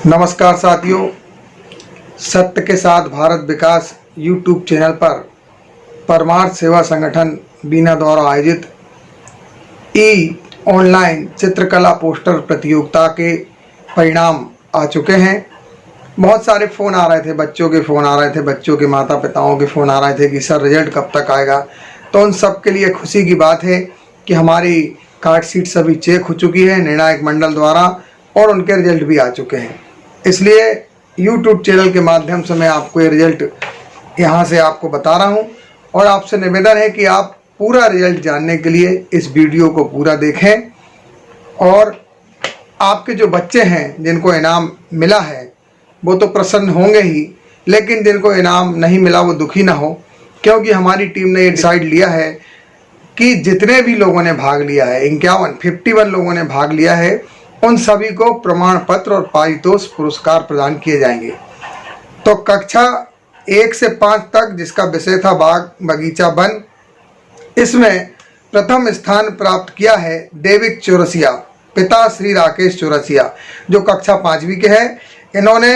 नमस्कार साथियों, सत्य के साथ भारत विकास यूट्यूब चैनल पर परमार्थ सेवा संगठन बीना द्वारा आयोजित ऑनलाइन चित्रकला पोस्टर प्रतियोगिता के परिणाम आ चुके हैं। बहुत सारे फ़ोन आ रहे थे, बच्चों के फ़ोन आ रहे थे, बच्चों के माता पिताओं के फ़ोन आ रहे थे कि सर रिजल्ट कब तक आएगा। तो उन सब के लिए खुशी की बात है कि हमारी कार्ड शीट सभी चेक हो चुकी है निर्णायक मंडल द्वारा और उनके रिजल्ट भी आ चुके हैं। इसलिए YouTube चैनल के माध्यम से मैं आपको ये रिजल्ट यहाँ से आपको बता रहा हूँ और आपसे निवेदन है कि आप पूरा रिजल्ट जानने के लिए इस वीडियो को पूरा देखें। और आपके जो बच्चे हैं जिनको इनाम मिला है वो तो प्रसन्न होंगे ही, लेकिन जिनको इनाम नहीं मिला वो दुखी ना हो, क्योंकि हमारी टीम ने ये डिसाइड लिया है कि जितने भी लोगों ने भाग लिया है, 51 लोगों ने भाग लिया है, उन सभी को प्रमाण पत्र और पारितोष पुरस्कार प्रदान किए जाएंगे। तो कक्षा 1 से 5 तक जिसका विषय था बाग बगीचा वन, इसमें प्रथम स्थान प्राप्त किया है देविक चौरसिया, पिता श्री राकेश चौरसिया, जो कक्षा 5वीं के हैं। इन्होंने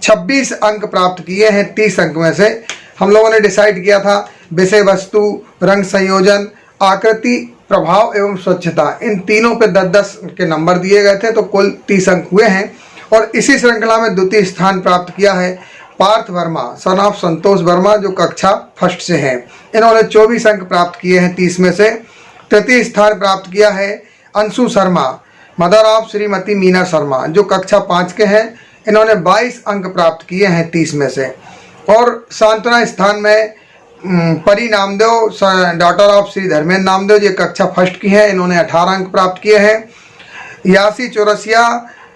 26 अंक प्राप्त किए हैं 30 अंक में से। हम लोगों ने डिसाइड किया था विषय वस्तु, रंग संयोजन, आकृति, प्रभाव एवं स्वच्छता, इन तीनों पे 10-10 के नंबर दिए गए थे, तो कुल 30 अंक हुए हैं। और इसी श्रृंखला में द्वितीय स्थान प्राप्त किया है पार्थ वर्मा, सन ऑफ संतोष वर्मा, जो कक्षा 1 से हैं। इन्होंने 24 अंक प्राप्त किए हैं 30 में से। तृतीय स्थान प्राप्त किया है अंशु शर्मा, मदर ऑफ श्रीमती मीना शर्मा, जो कक्षा 5 के हैं। इन्होंने 22 अंक प्राप्त किए हैं 30 में से। और सांत्वना स्थान में परी नामदेव, डॉटर ऑफ श्री धर्मेंद्र नामदेव, ये कक्षा 1 की हैं। इन्होंने 18 अंक प्राप्त किए हैं। यासी चौरसिया,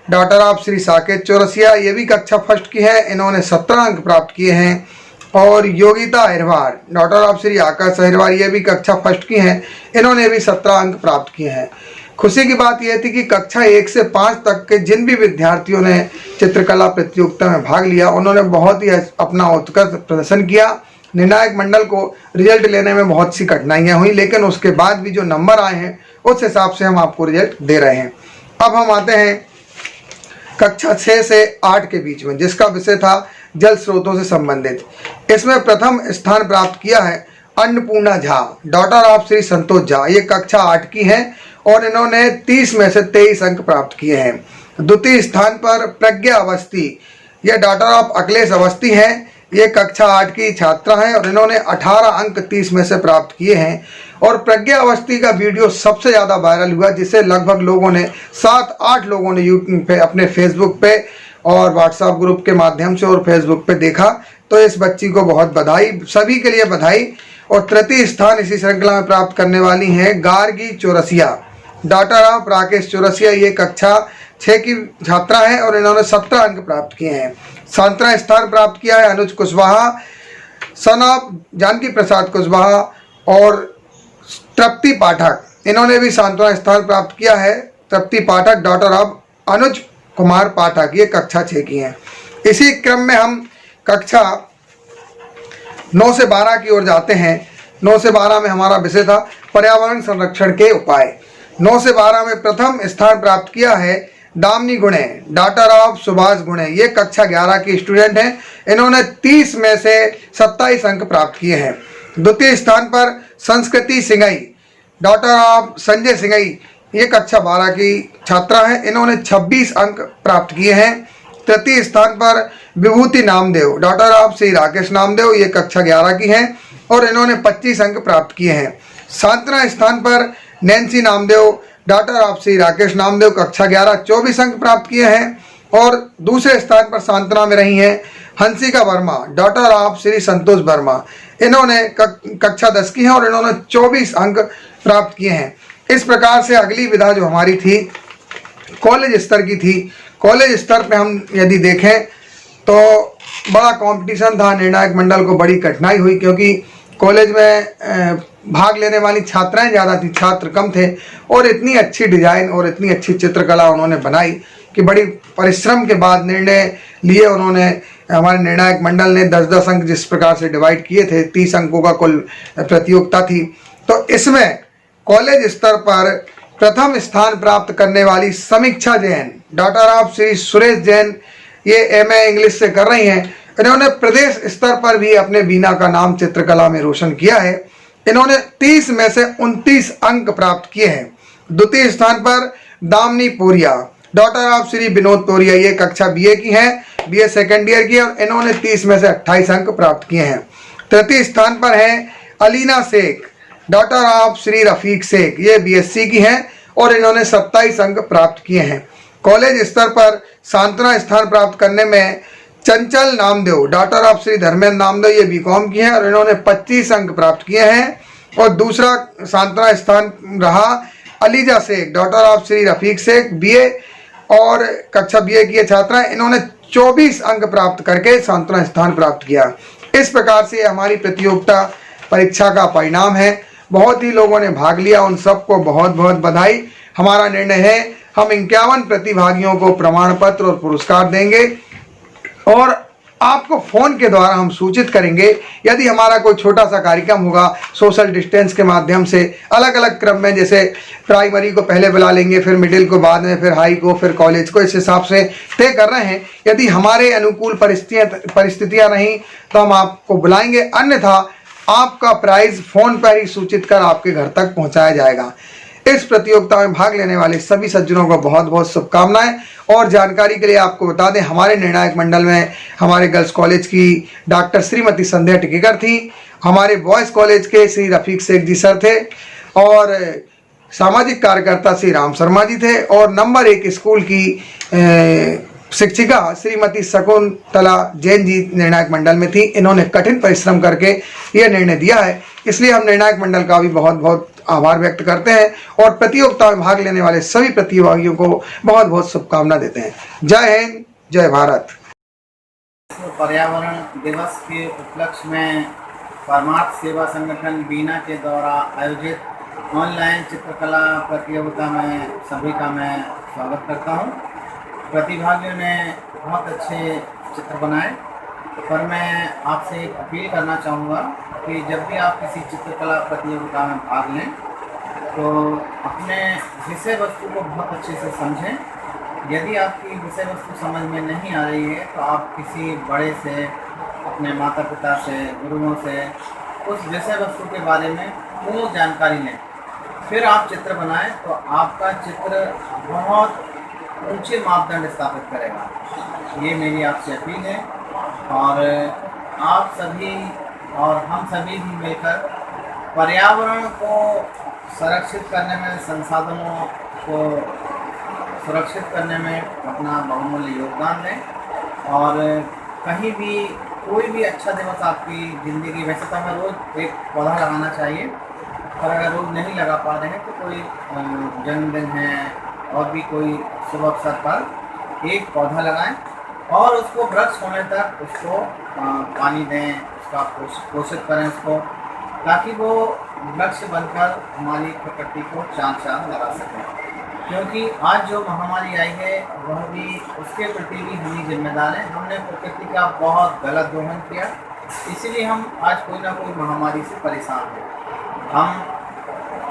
डॉटर ऑफ श्री साकेत चौरसिया, ये भी कक्षा 1 की है। इन्होंने 17 अंक प्राप्त किए हैं। और योगिता अहिरवार, डॉटर ऑफ श्री आकाश अहिरवार, ये भी कक्षा 1 की हैं। इन्होंने भी 17 अंक प्राप्त किए हैं। खुशी की बात यह थी कि कक्षा 1 से 5 तक के जिन भी विद्यार्थियों ने चित्रकला प्रतियोगिता में भाग लिया, उन्होंने बहुत ही अपना उत्कृष्ट प्रदर्शन किया। निर्णायक मंडल को रिजल्ट लेने में बहुत सी कठिनाइयां हुई, लेकिन उसके बाद भी जो नंबर आए हैं उस हिसाब से हम आपको रिजल्ट दे रहे हैं। अब हम आते हैं कक्षा 6 से 8 के बीच में, जिसका विषय था जल स्रोतों से संबंधित। इसमें प्रथम स्थान प्राप्त किया है अन्नपूर्णा झा, डॉटर ऑफ श्री संतोष झा, ये कक्षा 8 की हैं और इन्होंने 30 में से 23 अंक प्राप्त किए हैं। द्वितीय स्थान पर प्रज्ञा अवस्थी, ये डॉटर ऑफ अखिलेश अवस्थी हैं, ये कक्षा 8 की छात्रा हैं और इन्होंने 18 अंक 30 में से प्राप्त किए हैं। और प्रज्ञा अवस्थी का वीडियो सबसे ज़्यादा वायरल हुआ, जिसे लगभग लोगों ने 7-8 लोगों ने यूट्यूब पे, अपने फेसबुक पे और व्हाट्सएप ग्रुप के माध्यम से और फेसबुक पे देखा। तो इस बच्ची को बहुत बधाई, सभी के लिए बधाई। और तृतीय स्थान इसी श्रृंखला में प्राप्त करने वाली हैं गार्गी चौरसिया, डॉटर ऑफ राकेश चौरसिया, ये कक्षा 6 की छात्रा है और इन्होंने 17 अंक प्राप्त किए हैं। सांत्वना स्थान प्राप्त किया है अनुज कुशवाहा, सन ऑफ जानकी प्रसाद कुशवाहा, और तृप्ति पाठक, इन्होंने भी सांत्वना स्थान प्राप्त किया है। तृप्ति पाठक, डॉटर ऑफ अनुज कुमार पाठक, ये कक्षा 6 की हैं। इसी क्रम में हम कक्षा 9 से 12 की ओर जाते हैं। 9 से 12 में हमारा विषय था पर्यावरण संरक्षण के उपाय। 9 से 12 में प्रथम स्थान प्राप्त किया है दामिनी गुणे, डॉटर ऑफ सुभाष गुणे, ये कक्षा 11 की स्टूडेंट हैं। इन्होंने 30 में से 27 अंक प्राप्त किए हैं। द्वितीय स्थान पर संस्कृति सिंघई, डॉटर ऑफ संजय सिंघई, ये कक्षा 12 की छात्रा हैं। इन्होंने 26 अंक प्राप्त किए हैं। तृतीय स्थान पर विभूति नामदेव, डॉटर ऑफ श्री राकेश नामदेव, ये कक्षा 11 की हैं और इन्होंने 25 अंक प्राप्त किए हैं। सांत्वना स्थान पर Nancy Namdev, daughter of Shri Rakesh Namdev, कक्षा 11, 24 अंक प्राप्त किए हैं। और दूसरे स्थान पर सांत्वना में रही हैं हंसिका वर्मा, डॉटर ऑफ श्री संतोष वर्मा, इन्होंने कक्षा 10 की हैं और इन्होंने 24 अंक प्राप्त किए हैं। इस प्रकार से अगली विधा जो हमारी थी कॉलेज स्तर की थी। कॉलेज स्तर पे हम यदि देखें तो बड़ा कंपटीशन था, निर्णायक मंडल को बड़ी कठिनाई हुई, क्योंकि कॉलेज में भाग लेने वाली छात्राएं ज़्यादा थी, छात्र कम थे। और इतनी अच्छी डिज़ाइन और इतनी अच्छी चित्रकला उन्होंने बनाई कि बड़ी परिश्रम के बाद निर्णय लिए उन्होंने। हमारे निर्णायक मंडल ने 10-10 अंक जिस प्रकार से डिवाइड किए थे, 30 अंकों का कुल प्रतियोगिता थी। तो इसमें कॉलेज स्तर पर प्रथम स्थान प्राप्त करने वाली समीक्षा जैन, डॉटर ऑफ श्री सुरेश जैन, ये एमए इंग्लिश से कर रही हैं। इन्होंने प्रदेश स्तर पर भी अपने बीना का नाम चित्रकला में रोशन किया है। इन्होंने 30 में से 29 अंक प्राप्त किए हैं। द्वितीय स्थान पर दामिनी पोरिया, डॉटर ऑफ श्री विनोद पोरिया, ये कक्षा बीए की हैं, बीए सेकेंड ईयर की, और इन्होंने 30 में से 28 अंक प्राप्त किए हैं। तृतीय स्थान पर हैं अलीना शेख, डॉटर ऑफ श्री रफीक शेख, ये बीएससी की हैं और इन्होंने 27 अंक प्राप्त किए हैं। कॉलेज स्तर पर सांत्वना स्थान प्राप्त करने में चंचल नामदेव, डॉटर ऑफ श्री धर्मेंद्र नामदेव, ये बीकॉम की हैं और इन्होंने 25 अंक प्राप्त किए हैं। और दूसरा सांत्वना स्थान रहा Aliza Sheikh, daughter of Shri Rafiq Sheikh, BA और कक्षा बीए की छात्रा, इन्होंने 24 अंक प्राप्त करके सांत्वना स्थान प्राप्त किया। इस प्रकार से हमारी प्रतियोगिता परीक्षा का परिणाम है। बहुत ही लोगों ने भाग लिया, उन सबको बहुत बहुत बधाई। हमारा निर्णय है हम 51 प्रतिभागियों को प्रमाण पत्र और पुरस्कार देंगे और आपको फोन के द्वारा हम सूचित करेंगे। यदि हमारा कोई छोटा सा कार्यक्रम होगा सोशल डिस्टेंस के माध्यम से, अलग अलग क्रम में, जैसे प्राइमरी को पहले बुला लेंगे, फिर मिडिल को बाद में, फिर हाई को, फिर कॉलेज को, इस हिसाब से तय कर रहे हैं। यदि हमारे अनुकूल परिस्थितियां नहीं तो हम आपको बुलाएंगे, अन्यथा आपका प्राइज फोन पर ही सूचित कर आपके घर तक पहुंचाया जाएगा। इस प्रतियोगिता में भाग लेने वाले सभी सज्जनों को बहुत बहुत शुभकामनाएं। और जानकारी के लिए आपको बता दें, हमारे निर्णायक मंडल में हमारे गर्ल्स कॉलेज की डॉक्टर श्रीमती संध्या टिकेकर थी, हमारे बॉयज़ कॉलेज के श्री रफीक शेख जी सर थे, और सामाजिक कार्यकर्ता श्री राम शर्मा जी थे, और नंबर 1 स्कूल की शिक्षिका श्रीमती शकुंतला जैन जी निर्णायक मंडल में थी। इन्होंने कठिन परिश्रम करके यह निर्णय दिया है, इसलिए हम निर्णायक मंडल का भी बहुत बहुत आभार व्यक्त करते हैं और प्रतियोगिता में भाग लेने वाले सभी प्रतिभागियों को बहुत बहुत शुभकामना देते हैं। जय हिंद, जय भारत। पर्यावरण दिवस के उपलक्ष्य में परमार्थ सेवा संगठन बीना के द्वारा आयोजित ऑनलाइन चित्रकला प्रतियोगिता में सभी का मैं स्वागत करता हूं। प्रतिभागियों ने बहुत अच्छे चित्र बनाए, पर मैं आपसे एक अपील करना चाहूँगा कि जब भी आप किसी चित्रकला प्रतियोगिता में भाग लें तो अपने विषय वस्तु को बहुत अच्छे से समझें। यदि आपकी विषय वस्तु समझ में नहीं आ रही है तो आप किसी बड़े से, अपने माता पिता से, गुरुओं से उस विषय वस्तु के बारे में पूर्ण जानकारी लें, फिर आप चित्र बनाएं तो आपका चित्र बहुत ऊंचे मापदंड स्थापित करेगा। ये मेरी आपसे अपील है और आप सभी और हम सभी भी मिलकर पर्यावरण को संरक्षित करने में, संसाधनों को सुरक्षित करने में अपना बहुमूल्य योगदान दें। और कहीं भी कोई भी अच्छा दिवस आपकी ज़िंदगी, वैसे तो हमें रोज़ एक पौधा लगाना चाहिए, पर अगर रोज़ नहीं लगा पा रहे हैं तो कोई जन्मदिन है और भी कोई शुभ अवसर पर एक पौधा लगाएं और उसको वृक्ष होने तक उसको पानी दें, उसका पोषित करें उसको, ताकि वो वृक्ष बनकर हमारी प्रकृति को चाँद लगा सकें। क्योंकि आज जो महामारी आई है वह भी, उसके प्रति भी हम ही जिम्मेदार हैं। हमने प्रकृति का बहुत गलत दोहन किया, इसीलिए हम आज कोई ना कोई महामारी से परेशान हैं।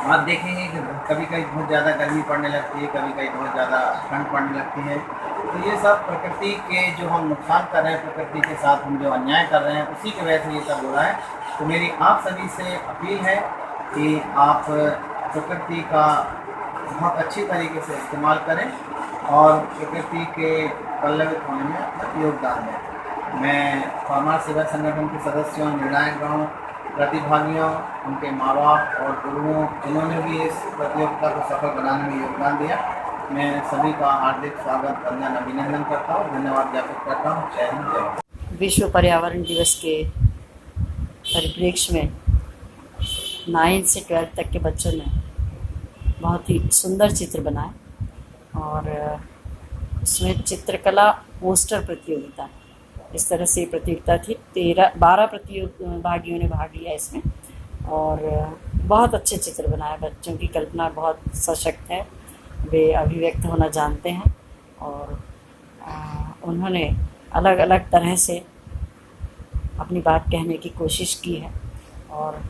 आप देखेंगे कि कभी कभी बहुत ज़्यादा गर्मी पड़ने लगती है, कभी कभी बहुत ज़्यादा ठंड पड़ने लगती है। तो ये सब प्रकृति के जो हम नुकसान कर रहे हैं, प्रकृति के साथ हम जो अन्याय कर रहे हैं, उसी की वजह से ये सब हो रहा है। तो मेरी आप सभी से अपील है कि आप प्रकृति का बहुत अच्छी तरीके से इस्तेमाल करें और प्रकृति के पल्लवित होने में अपना योगदान दें। मैं परमार्थ सेवा संगठन के सदस्यों, निर्णायकगणों, प्रतिभागियों, उनके माँ बाप और गुरुओं, जिन्होंने भी इस प्रतियोगिता को सफल बनाने में योगदान दिया, मैं सभी का हार्दिक स्वागत, वंदन, अभिनंदन करता हूँ, धन्यवाद ज्ञापित करता हूँ। जय हिंद, जय भारत। विश्व पर्यावरण दिवस के परिप्रेक्ष्य में 9 से 12 तक के बच्चों ने बहुत ही सुंदर चित्र बनाए और इसमें चित्रकला पोस्टर प्रतियोगिता, इस तरह से प्रतियोगिता थी। 12 प्रतिभागियों ने भाग लिया इसमें और बहुत अच्छे चित्र बनाए। बच्चों की कल्पना बहुत सशक्त है, वे अभिव्यक्त होना जानते हैं और उन्होंने अलग अलग तरह से अपनी बात कहने की कोशिश की है और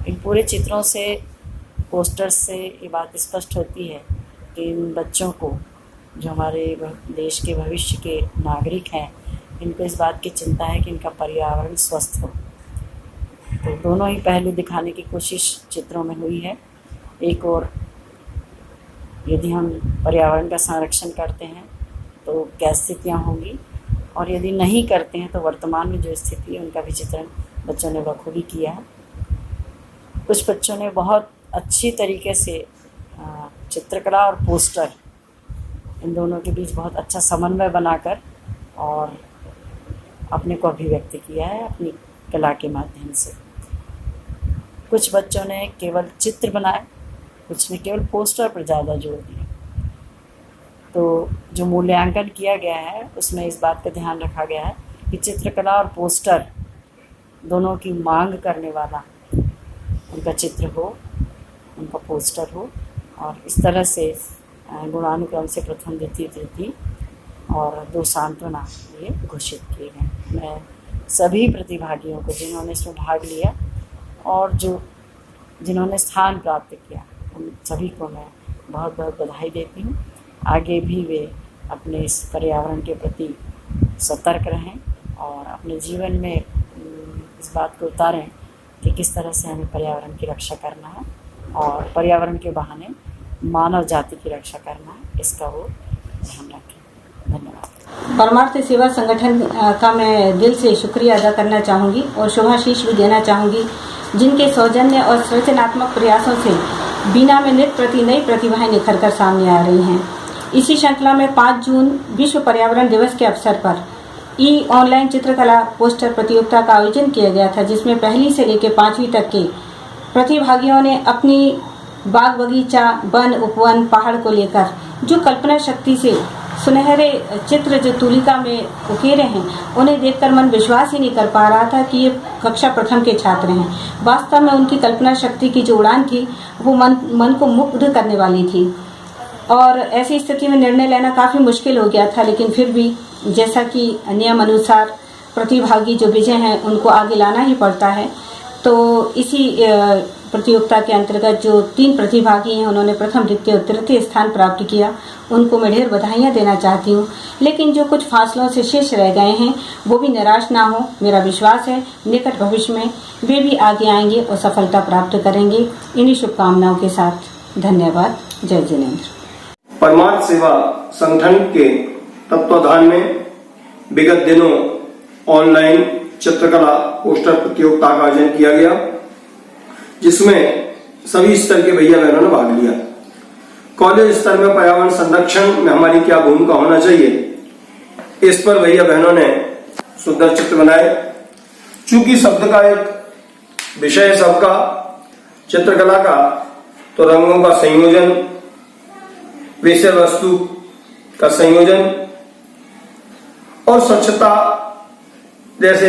इन पूरे चित्रों से पोस्टर से ये बात स्पष्ट होती है कि इन बच्चों को, जो हमारे देश के भविष्य के नागरिक हैं, इनको इस बात की चिंता है कि इनका पर्यावरण स्वस्थ हो। तो दोनों ही पहलू दिखाने की कोशिश चित्रों में हुई है। एक और, यदि हम पर्यावरण का संरक्षण करते हैं तो क्या स्थितियाँ होंगी, और यदि नहीं करते हैं तो वर्तमान में जो स्थिति है उनका भी चित्रण बच्चों ने बखूबी किया है। कुछ बच्चों ने बहुत अच्छी तरीके से चित्रकला और पोस्टर, इन दोनों के बीच बहुत अच्छा समन्वय बनाकर और अपने को अभिव्यक्त किया है अपनी कला के माध्यम से। कुछ बच्चों ने केवल चित्र बनाए, कुछ ने केवल पोस्टर पर ज़्यादा जोर दिया। तो जो मूल्यांकन किया गया है उसमें इस बात का ध्यान रखा गया है कि चित्रकला और पोस्टर दोनों की मांग करने वाला उनका चित्र हो, उनका पोस्टर हो, और इस तरह से गुणानुक्रम से प्रथम, द्वितीय, तृतीय और 2 सांत्वना ये घोषित किए गए। मैं सभी प्रतिभागियों को जिन्होंने इसमें भाग लिया और जिन्होंने स्थान प्राप्त किया, उन सभी को मैं बहुत बहुत बधाई देती हूँ। आगे भी वे अपने इस पर्यावरण के प्रति सतर्क रहें और अपने जीवन में इस बात को उतारें कि किस तरह से हमें पर्यावरण की रक्षा करना है और पर्यावरण के बहाने मानव जाति की रक्षा करना है, इसका वो ध्यान रखें। धन्यवाद। परमार्थ सेवा संगठन का मैं दिल से शुक्रिया अदा करना चाहूँगी और शुभाशीष भी देना चाहूँगी, जिनके सौजन्य और सृजनात्मक प्रयासों से बीना में नित प्रति नई प्रतिभाएं निखर कर सामने आ रही हैं। इसी श्रृंखला में 5 जून विश्व पर्यावरण दिवस के अवसर पर ऑनलाइन चित्रकला पोस्टर प्रतियोगिता का आयोजन किया गया था, जिसमें पहली से लेकर 5वीं तक के प्रतिभागियों ने अपनी बाग बगीचा, वन, उपवन, पहाड़ को लेकर जो कल्पना शक्ति से सुनहरे चित्र जो तुलिका में उकेरे हैं, उन्हें देखकर मन विश्वास ही नहीं कर पा रहा था कि ये कक्षा प्रथम के छात्र हैं। वास्तव में उनकी कल्पना शक्ति की जो उड़ान थी वो मन को मुग्ध करने वाली थी, और ऐसी स्थिति में निर्णय लेना काफ़ी मुश्किल हो गया था। लेकिन फिर भी जैसा कि नियम अनुसार प्रतिभागी जो विजय हैं उनको आगे लाना ही पड़ता है, तो इसी प्रतियोगिता के अंतर्गत जो 3 प्रतिभागी हैं उन्होंने प्रथम, द्वितीय और तृतीय स्थान प्राप्त किया। उनको मैं ढेर बधाइयाँ देना चाहती हूँ। लेकिन जो कुछ फासलों से शेष रह गए हैं वो भी निराश ना हो। मेरा विश्वास है निकट भविष्य में वे भी आगे आएंगे और सफलता प्राप्त करेंगे। इन्हीं शुभकामनाओं के साथ धन्यवाद। जय जिनेंद्र। परमार्थ सेवा संगठन के तत्वाधान में विगत दिनों ऑनलाइन चित्रकला पोस्टर प्रतियोगिता का आयोजन किया गया, जिसमें सभी स्तर के भैया बहनों ने भाग लिया। कॉलेज स्तर में पर्यावरण संरक्षण में हमारी क्या भूमिका होना चाहिए, इस पर भैया बहनों ने सुंदर चित्र बनाए। चूंकि शब्द का एक विषय सबका चित्रकला का, तो रंगों का संयोजन, विषय वस्तु का संयोजन और स्वच्छता जैसे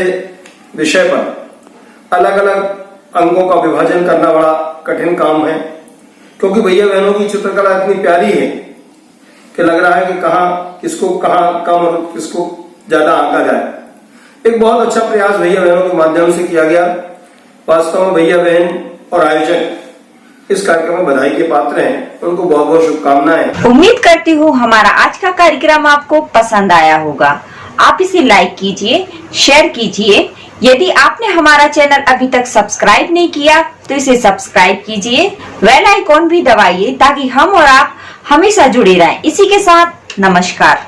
विषय पर अलग अलग अंगों का विभाजन करना बड़ा कठिन काम है, क्योंकि भैया बहनों की चित्रकला इतनी प्यारी है कि लग रहा है कि किसको कहाँ कम और किसको ज्यादा आंका जाए। एक बहुत अच्छा प्रयास भैया बहनों के माध्यम से किया गया। वास्तव में भैया बहन और आयोजक इस कार्यक्रम में बधाई के पात्र हैं। उनको बहुत बहुत शुभकामनाएं। उम्मीद करती हूँ हमारा आज का कार्यक्रम आपको पसंद आया होगा। आप इसे लाइक कीजिए, शेयर कीजिए। यदि आपने हमारा चैनल अभी तक सब्सक्राइब नहीं किया तो इसे सब्सक्राइब कीजिए, बेल आइकॉन भी दबाइए ताकि हम और आप हमेशा जुड़े रहें। इसी के साथ नमस्कार।